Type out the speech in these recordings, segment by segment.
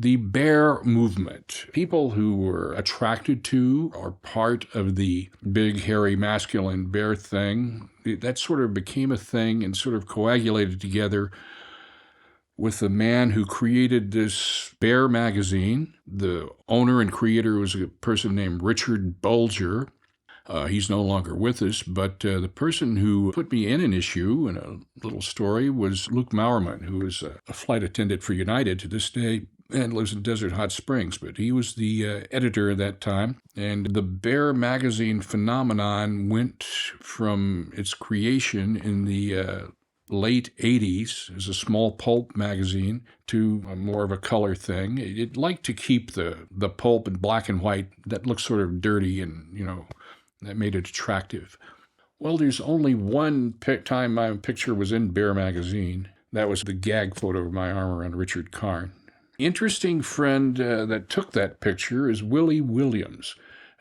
The bear movement. People who were attracted to or part of the big, hairy, masculine bear thing, that sort of became a thing and sort of coagulated together with the man who created this bear magazine. The owner and creator was a person named Richard Bulger. He's no longer with us, but the person who put me in an issue and a little story was Luke Mowerman, who is a flight attendant for United to this day and lives in Desert Hot Springs. But he was the editor at that time. And the Bear magazine phenomenon went from its creation in the late 80s as a small pulp magazine to more of a color thing. It liked to keep the pulp in black and white that looked sort of dirty and, that made it attractive. Well, there's only one time my picture was in Bear magazine. That was the gag photo of my arm around Richard Karn. Interesting friend that took that picture is Willie Williams.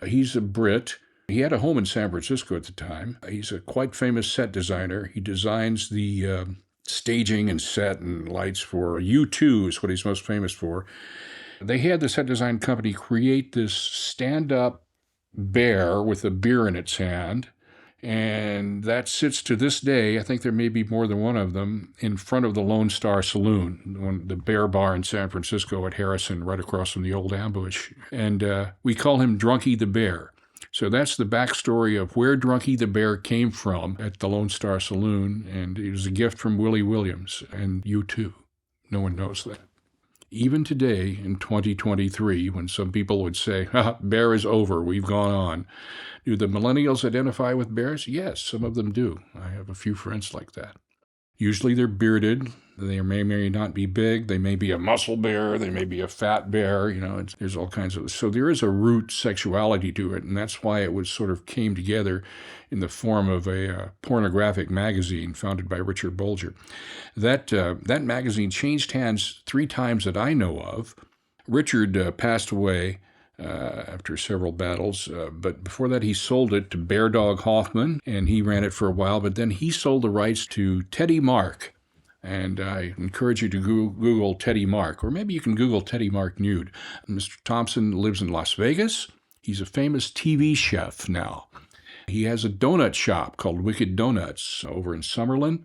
He's a Brit. He had a home in San Francisco at the time. He's a quite famous set designer. He designs the staging and set and lights for U2 is what he's most famous for. They had the set design company create this stand-up bear with a beer in its hand, and that sits to this day, I think there may be more than one of them, in front of the Lone Star Saloon, the Bear Bar in San Francisco at Harrison, right across from the old ambush. And we call him Drunky the Bear. So that's the backstory of where Drunky the Bear came from at the Lone Star Saloon, and it was a gift from Willie Williams and U2. No one knows that. Even today, in 2023, when some people would say, bear is over, we've gone on, do the millennials identify with bears? Yes, some of them do. I have a few friends like that. Usually they're bearded. They may not be big. They may be a muscle bear. They may be a fat bear. There's all kinds of... So there is a root sexuality to it, and that's why it was sort of came together in the form of a pornographic magazine founded by Richard Bulger. That magazine changed hands 3 times that I know of. Richard passed away after several battles, but before that he sold it to Bear Dog Hoffman, and he ran it for a while, but then he sold the rights to Teddy Mark. And I encourage you to Google Teddy Mark, or maybe you can Google Teddy Mark nude. Mr. Thompson lives in Las Vegas. He's a famous TV chef now. He has a donut shop called Wicked Donuts over in Summerlin.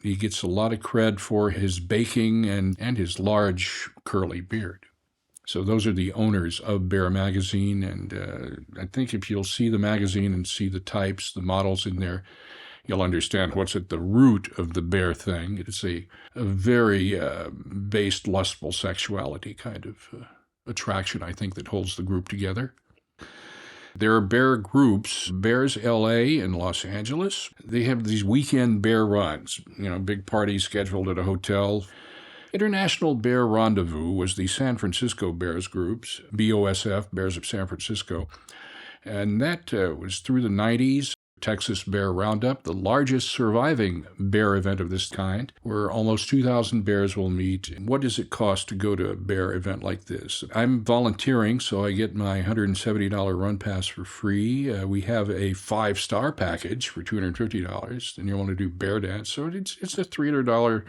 He gets a lot of cred for his baking and his large curly beard. So those are the owners of Bear Magazine, and I think if you'll see the magazine and see the types, the models in there, you'll understand what's at the root of the bear thing. It's a very based, lustful sexuality kind of attraction, I think, that holds the group together. There are bear groups, Bears LA in Los Angeles. They have these weekend bear runs, big parties scheduled at a hotel. International Bear Rendezvous was the San Francisco Bears groups, BOSF, Bears of San Francisco. And that was through the 90s. Texas Bear Roundup, the largest surviving bear event of this kind, where almost 2,000 bears will meet. What does it cost to go to a bear event like this? I'm volunteering, so I get my $170 run pass for free. We have a 5-star package for $250, and you want to do bear dance. So it's a $300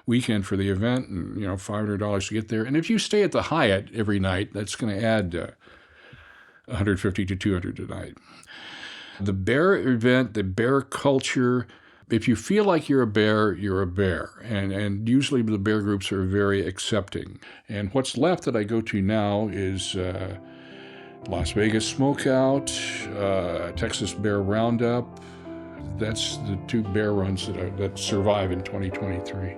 weekend for the event, and $500 to get there. And if you stay at the Hyatt every night, that's going to add $150 to $200 a night. The bear event, the bear culture, if you feel like you're a bear, you're a bear. And usually the bear groups are very accepting. And what's left that I go to now is Las Vegas Smokeout, Texas Bear Roundup. That's the 2 bear runs that survive in 2023.